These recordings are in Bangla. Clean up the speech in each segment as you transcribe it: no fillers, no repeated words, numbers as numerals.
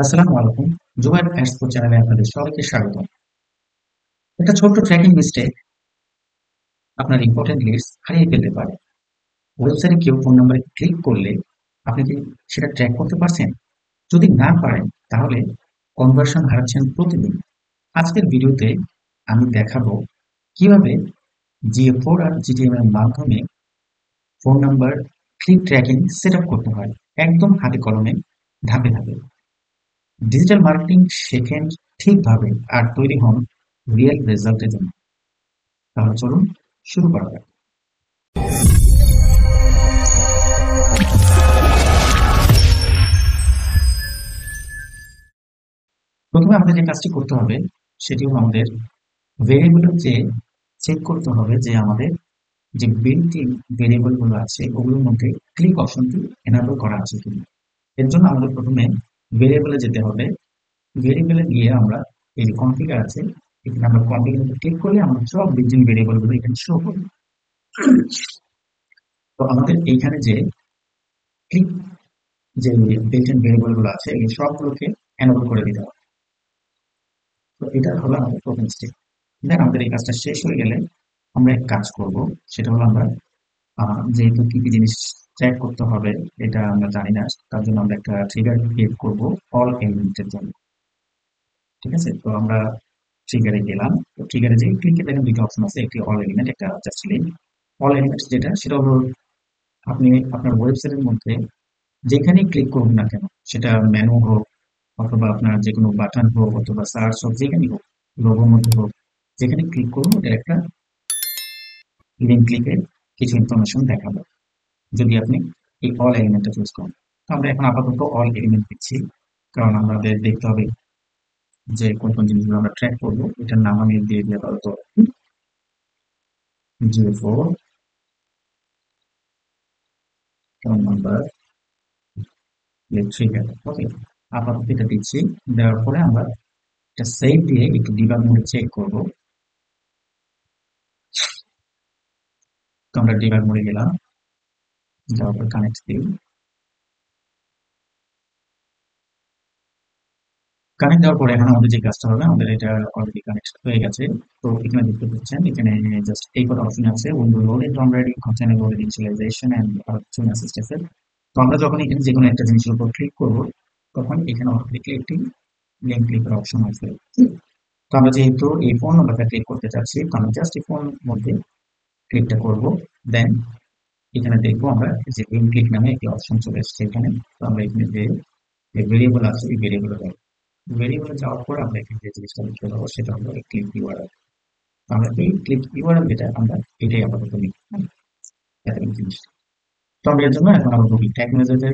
আসসালামু আলাইকুম। জুবাইর এক্সপো চ্যানেলে আপনাদের সবাইকে স্বাগত। একটা ছোট্ট ট্র্যাকিং মিস্টেক আপনার ইম্পর্টেন্ট লিস্ট হারিয়ে ফেলতে পারে। ওয়েবসাইটে কেউ ফোন নাম্বারে ক্লিক করলে আপনি কি সেটা ট্র্যাক করতে পারছেন? যদি না পারেন তাহলে কনভার্সন হারাচ্ছেন প্রতিদিন। আজকের ভিডিওতে আমি দেখাবো কিভাবে GA4 আর GTM এর মাধ্যমে phone number click tracking set up করতে হয়। একদম হাতে কলমে, ধাপে ধাপে। ডিজিটাল মার্কেটিং শেখেন ঠিকভাবে আর তৈরি হন রিয়েল রেজাল্টের জন্য। তাহলে চলুন শুরু করা যাক। প্রথমে আমাদের যে কাজটি করতে হবে সেটি হলো আমাদের ভেরিয়েবলের যে চেক করতে হবে যে আমাদের যে বিল্ট ইন ভেরিয়েবল গুলো আছে ওগুলোর মধ্যে ক্লিক অপশনটি এনাবল করা আছে কিনা। এর জন্য আমাদের প্রথমে ভেরিয়েবলে যেতে হবে। ভেরিয়েবলে গিয়ে আমরা এই যে কনফিগার আছে এখানে আমরা কনফিগার ক্লিক করলে আমরা সব বিল্ট ইন ভেরিয়েবল গুলো এখানে শো করবে। তো আমাদের এইখানে যে ক্লিক যে বিল্ট ইন ভেরিয়েবল গুলো আছে এই সবগুলোকে এনাবল করে দিতে হবে। তো এটা হলো আমাদের প্রথম স্টেপ। দেন আমাদের এই কাজটা শেষ হয়ে গেলে আমরা এক কাজ করব, সেটা হলো আমরা যেহেতু কি কি জিনিস চেক করতে হবে এটা আমরা জানি না, তার জন্য আমরা একটা ট্রিগার ক্রিয়েট করব অল এলিমেন্টের জন্য। ঠিক আছে, তো আমরা ট্রিগারে গেলাম। তো ট্রিগারে যে ক্লিকে দেখেন দুটো অপশন আছে, একটি অল এলিমেন্ট, একটা জাস্ট লিঙ্ক। অল এলিমেন্ট যেটা সেটা হলো আপনি আপনার ওয়েবসাইটের মধ্যে যেখানেই ক্লিক করুন না কেন, সেটা মেনু হোক অথবা আপনার যে কোনো বাটন হোক অথবা সার্চ হোক, যেখানেই হোক, লোগোর মধ্যে হোক, যেখানে ক্লিক করুন ওটা একটা লিঙ্ক ক্লিকে কিছু ইনফরমেশন দেখাবে যদি আপনি এই অল এলিমেন্টটা চুজ করেন। তো আমরা এখন আপাতত অল এলিমেন্ট দিচ্ছি, কারণ আমাদের দেখতে হবে যে কোন কোন জিনিসগুলো আমরা ট্র্যাক করবো। এটার নাম আমি দিয়ে দিই আপাতত GA4 ফোন নাম্বার ট্রিগার। ওকে, আপাতত এটা দিচ্ছি। দেওয়ার পরে আমরা এটা সেভ দিয়ে একটু ডিবাগ মোডে চেক করবো। তো আমরা ডিবাগ মোডে গেলাম, যাওয়ার পর কানেক্ট দিই। কানেক্ট দেওয়ার পরে এখন আমাদের যে কাজটা হবে, আমাদের এটা অলরেডি কানেক্ট হয়ে গেছে। তো এখানে দেখতে পাচ্ছেন এখানে জাস্ট এই কটা অপশন আছে, window loaded, already container loaded, initialization and কিছু মেসেজ আছে। তো আমরা যখন এখানে যে কোনো একটা জিনিসের উপর ক্লিক করব তখন এখানে অটোমেটিক্যালি একটি লিঙ্ক ক্লিকের অপশন আসবে। তো আমরা যেহেতু এই ফোন নাম্বারটা ক্লিক করতে চাচ্ছি, তো আমরা জাস্ট এই ফোন মধ্যে ক্লিকটা করব। দেন এখানে দেখবো আমরা যে লিঙ্ক ক্লিক নামে একটি অপশন চলে এসেছে এখানে। তো আমরা এখানে যে ভেরিয়েবল আছে এই ভেরিয়েবল ভেরিয়েবলে যাওয়ার পর আমরা এখানে যে জিনিসটা লিখতে পারবো সেটা হলো ক্লিক ইউআরএল। আমরা এই ক্লিক ইউআরএল যেটা আমরা এটাই আপাতত লিখব, এতটুকু জিনিস। তো আমরা এর জন্য এখন আমরা ঢুকি ট্যাগ ম্যানেজারে।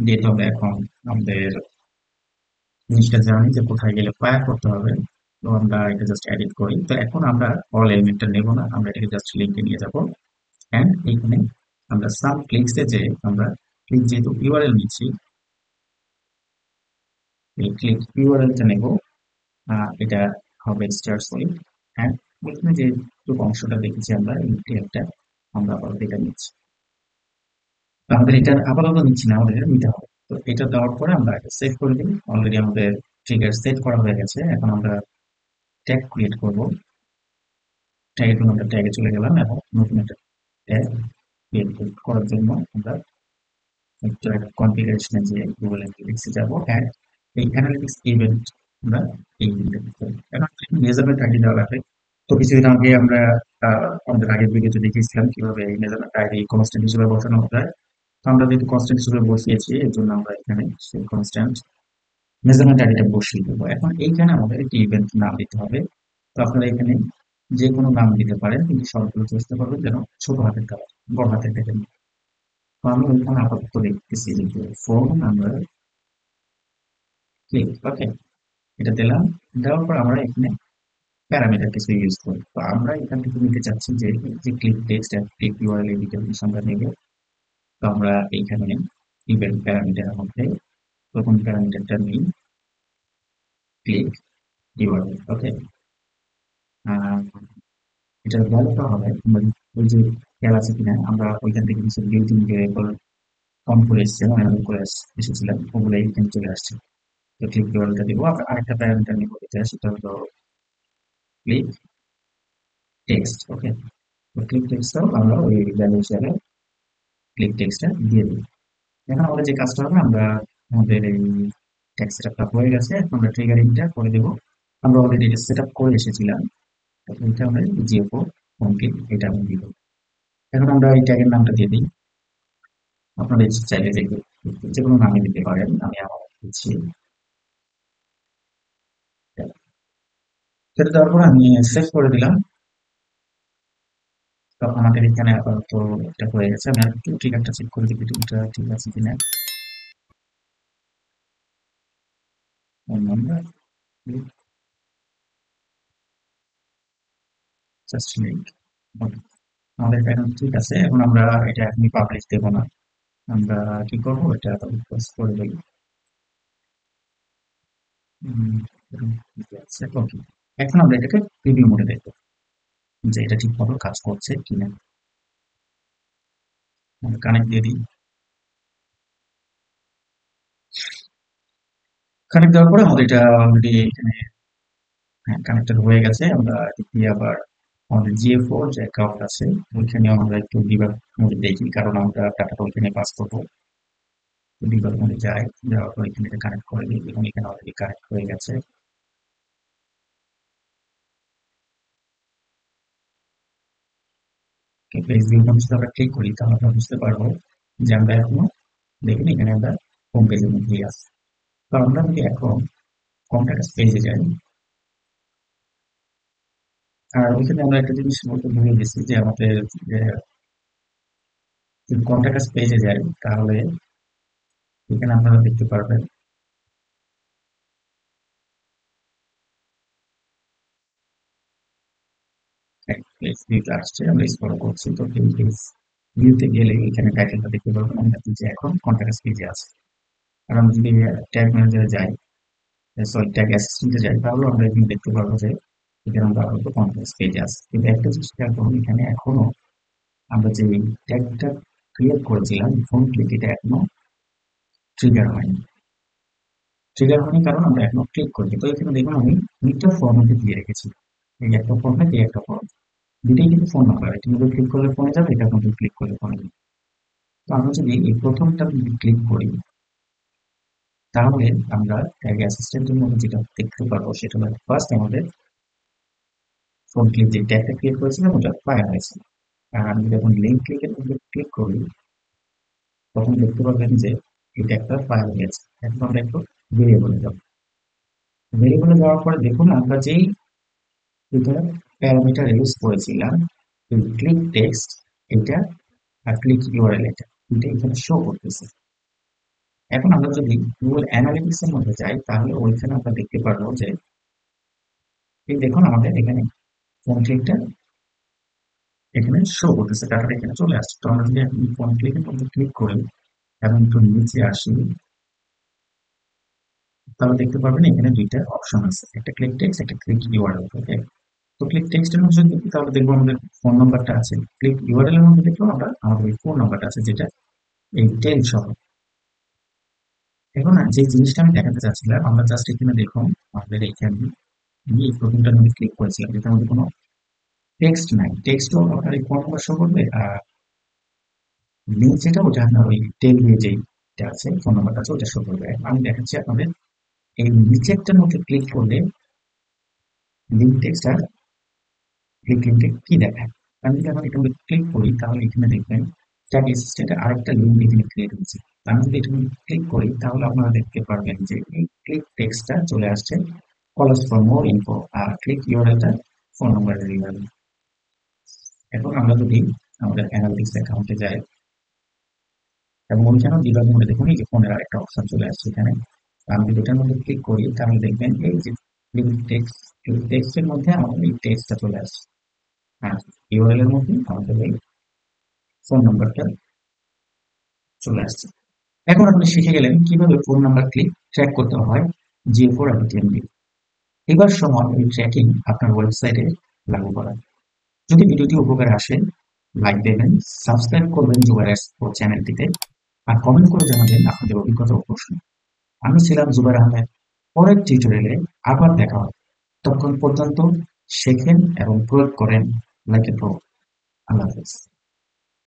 যেহেতু আমরা এখন আমাদের জিনিসটা জানি যে কোথায় গেলে ফায়ার করতে হবে, তো আমরা এটা জাস্ট এডিট করি। তো এখন আমরা অল এলিমেন্টটা নেব না, আমরা এটাকে জাস্ট লিঙ্কে নিয়ে যাবো। অ্যান্ড এইখানে আমরা সাম ক্লিকসে যে আমরা ক্লিক যেহেতু ইউআরএল নিচ্ছি, এই ক্লিক ইউআরএলটা নেব। এটা হবে স্টার সলিড। অ্যান্ড ওইখানে যে অংশটা দেখেছি আমরা এই টেলটা, আমরা আপাতত এটা নিচ্ছি। তো আমাদের এটা আপাতত নিচ্ছি না, আমাদের এটা নিতে হবে। তো এটা দেওয়ার পরে আমরা এটা সেভ করে দিই। অলরেডি আমাদের ট্রিগার সেট করা হয়ে গেছে। এখন আমরা ট্যাগ ক্রিয়েট করব। ট্যাগের জন্য আমরা ট্যাগে চলে গেলাম এবং নতুন একটা ট্যাগ ক্রিয়েট করার জন্য আমরা একটা কনফিগারেশনে যে গুগল অ্যানালিটিক্সে যাব। অ্যান্ড এই অ্যানালিটিক্স ইভেন্ট আমরা এই এখন মেজারমেন্ট আইডি দেওয়া লাগবে। তো কিছুদিন আগে আমরা আমাদের আগের ভিডিওতে দেখিয়েছিলাম কিভাবে এই মেজারমেন্ট আইডি কনস্ট্যান্ট হিসেবে বসানো যায়। তো আমরা যেহেতু কনস্ট্যান্ট হিসেবে বসিয়েছি এর জন্য আমরা এখানে সেই কনস্ট্যান্ট মেজারমেন্ট আইডিটা বসিয়ে দেবো। এখন এইখানে আমাদের একটি ইভেন্ট নাম দিতে হবে। তো আপনারা এখানে যে কোনো নাম দিতে পারেন, কিন্তু সবগুলো চেষ্টা করবেন যেন ছোট হাতের কাজ, বড় হাতের দেখেন। তো আমি ওইখানে আপাতত লিখতেছি যে ফোন নাম্বার ক্লিক। ওকে, এটা দিলাম। দেওয়ার পর আমরা এখানে প্যারামিটার কিছু ইউজ করি। তো আমরা এখান থেকে নিতে চাচ্ছি যে যে ক্লিক টেক্সট আর ক্লিক ইউআরএল এই দুটো জিনিস আমরা নেব। তো আমরা এইখানে ইভেন্ট প্যারামিটারের মধ্যে প্রথম প্যারামিটারটা নিই, ক্লিক ইউআরএল। ওকে, এটার ভ্যালুটা হবে ওই যে খেয়াল আছে কিনা, আমরা ওইখান থেকে কিছু বিল্ট ইন ভেরিয়েবল কম করে এসেছিলাম, এনাবল করে এসেছিলাম, ওগুলো এখানে চলে আসছে। তো ক্লিক ইউআরএলটা দিব। আরেকটা প্যারামিটার নিব, এটা সেটা হলো ক্লিক টেক্সট। ওকে, তো ক্লিক টেক্সটটাও আমরা ওই ভ্যালু হিসাবে ক্লিক টেক্সটটা দিয়ে দিই। এখন আমাদের যে কাজটা হবে, আমরা আমাদের এই টেক্সট সেটআপটা হয়ে গেছে, এখন আমরা ট্রিগারিংটা করে দেব। আমরা অলরেডি সেট আপ করে এসেছিলাম, তো এটা আমরা জিওফো হোম ক্লিক এটা আমি দিব। এখন আমরা এই ট্যাগের নামটা দিয়ে দিই। আপনাদের চাইলে যে কোনো নামে দিতে পারেন, আমি আমার দিচ্ছি। সেটা দেওয়ার পর আমি সেভ করে দিলাম। তো আমাদের এখানে আপাতত এটা হয়ে গেছে। আমি একটু ট্রিগারটা চেক করে দিই এটা ঠিক আছে কিনা। আমরা জাস্ট লিঙ্ক, আমাদের এটা এখন ঠিক আছে। এখন আমরা এটা এখনই পাবলিশ দেবো না, আমরা কি করবো, এটা পোস্ট করে দিই। ওকে, এখন আমরা এটাকে প্রিভিউ মোডে দেখবো যে এটা ঠিকমতো কাজ করছে কিনা। আমরা কানেক্ট দিয়ে দিই। কানেক্ট দেওয়ার পরে আমাদের এটা অলরেডি এখানে কানেক্টেড হয়ে গেছে। আমরা দেখি আবার আমাদের জিএফও যে অ্যাকাউন্ট আছে ওইখানে আমরা একটু ডিবাগ মোডে দেখি, কারণ আমরা ডাটাটা ওইখানে পাস করবো। ডিবাগ মোডে যাই, যাওয়ার পর এখানে এটা কানেক্ট করে দিই এবং এখানে অলরেডি কানেক্ট হয়ে গেছে। পেজ ভিউ যদি আমরা ক্লিক করি তাহলে আমরা বুঝতে পারবো যে আমরা এখনো দেখুন এখানে আমরা হোম পেজের মধ্যেই আছি। তো আমরা যদি এখন কন্ট্যাক্ট পেজে যাই, আর ওইখানে আমরা একটা জিনিস বলতে ভুলে গেছি যে আমাদের কন্ট্যাক্ট পেজে যাই, তাহলে এখানে আপনারা দেখতে পারবেন পেজ ভিউতে আসছে। আমরা স্ক্রল করছি, তো পেজ ভিউতে গেলে এখানে টাইটেলটা দেখতে পারবেন আমরা যে এখন কন্ট্যাক্ট পেজে আছে। আর আমরা যদি ট্যাগ ম্যানেজারে যাই, সরি ট্যাগ অ্যাসিস্ট্যান্টে যাই, তাহলে আমরা এখানে দেখতে পারবো যে এখানে আমরা আপাতত কন্ট্যাক্ট পেজে আছে। কিন্তু একটা জিনিস খেয়াল করুন, এখানে এখনো আমরা যে ট্যাগটা ক্রিয়েট করেছিলাম ফোন ক্লিক, এটা এখনো ট্রিগার হয়নি। ট্রিগার হয়নি কারণ আমরা এখনো ক্লিক করিনি। তো এখানে দেখুন আমি দুইটা ফর্মেটে দিয়ে রেখেছি, এই একটা ফর্মেট, এই একটা ফর্মেট, দুইটাই কিন্তু ফোন নাম্বার। এটা কিন্তু ক্লিক করলে ফোনে যাবে, এটা কিন্তু ক্লিক করলে ফোনে যাবে। তো আমরা যদি এই প্রথমটা যদি ক্লিক করি, তাহলে আমরা ট্যাগ অ্যাসিস্ট্যান্টের মধ্যে যেটা দেখতে পারবো সেটা হলো ফার্স্ট আমাদের ফোন ক্লিক যে ট্যাগটা ক্রিয়েট করেছিলাম ওটা ফায়ার হয়েছে। আর আমি যখন লিঙ্ক ক্লিকের মধ্যে ক্লিক করি, তখন দেখতে পাবেন যে এই ট্যাগটা ফায়ার হয়েছে। এখন আমরা একটু ভেরিয়েবলে যাব। ভেরিয়েবলে যাওয়ার পরে দেখুন আমরা যেই দুটো প্যারামিটার ইউজ করেছিলাম, ক্লিক টেক্সট এটা আর ক্লিক ইউআরএল এটা এখানে শো করতেছে। এখন আমরা যদি গুগল অ্যানালিটিক্স এর মধ্যে যাই, তাহলে ওইখানে আমরা দেখতে পারবো যে এই দেখুন আমাদের এখানে ফোন ক্লিকটা এখানে শো করতেছে, ডাটাটা এখানে চলে আসছে। তো আমরা যদি এখন ফোন ক্লিকের মধ্যে ক্লিক করি এবং একটু নিচে আসি, তাহলে দেখতে পারবেন এখানে দুইটা অপশন আছে, একটা ক্লিক টেক্সট, একটা ক্লিক ইউআরএল। ওকে, তো ক্লিক টেক্সটের মধ্যে যদি দেখি তাহলে দেখবো আমাদের ফোন নাম্বারটা আছে। ক্লিক ইউআরএল এর মধ্যে দেখবো আমরা আমাদের ফোন নাম্বারটা আছে, যেটা এই টেল সহ। এখন যে জিনিসটা আমি দেখাতে চাচ্ছিলাম, আমরা জাস্ট এখানে দেখুন আমাদের এখানে আমি এই প্রথমটার মধ্যে ক্লিক করেছিলাম, যেটার মধ্যে কোনো টেক্সট নাই। টেক্সটও আপনার এই ফোন নাম্বার শো করবে, আর লিঙ্ক যেটা ওটা আপনার ওই টেল দিয়ে যেটা আছে ফোন নাম্বারটা আছে ওটা শো করবে। আমি দেখাচ্ছি আপনাদের এই নিচেরটার মধ্যে ক্লিক করলে লিঙ্ক টেক্সট আর ক্লিক লিঙ্কে কি দেখায়। আমি যদি এখন এটা ক্লিক করি তাহলে এখানে দেখবেন ট্যাগ অ্যাসিস্ট্যান্টের আরেকটা লিঙ্ক এখানে ক্রিয়েট হয়েছে। আমি যদি এটা ক্লিক করি তাহলে আপনারা দেখতে পারবেন যে এই ক্লিক টেক্সটটা চলে আসছে, কলস ফর মোর ইনফো, আর ক্লিক ইউআরএলটা ফোন নাম্বারের ইউআরএল। এখন আমরা যদি আমাদের অ্যানালিটিক্স অ্যাকাউন্টে যাই এবং ওইখানেও ডিবাগ মোডে দেখুন এই যে ফোনের আরেকটা অপশন চলে আসছে এখানে। আমি যদি এটার মধ্যে ক্লিক করি তাহলে দেখবেন এই যে ক্লিক টেক্সট, ক্লিক টেক্সটের মধ্যে আমাদের এই টেক্সটটা চলে আসছে, আর ইউআরএল এর মধ্যে আমাদের এই ফোন নাম্বারটা চলে আসছে। এখন আপনি শিখে গেলেন কিভাবে ফোন নাম্বার ক্লিক ট্র্যাক করতে হয় জিও4 অ্যাপিটিএম দিয়ে। এবার সময় এই ট্র্যাকিং আপনার ওয়েবসাইটে লাগু করা। যদি ভিডিওটি উপকারে আসে, লাইক দেবেন, সাবস্ক্রাইব করবেন জুবাইর এক্সপো চ্যানেলটিতে, আর কমেন্ট করে জানাবেন আপনাদের অভিজ্ঞতা ও প্রশ্ন। আমি ছিলাম জুবাইর আহমেদ। পরের টিউটোরিয়ালে আবার দেখা হবে। ততক্ষণ পর্যন্ত শেখেন এবং প্রয়োগ করেন লাইক এ প্রো। আল্লাহ হাফেজ।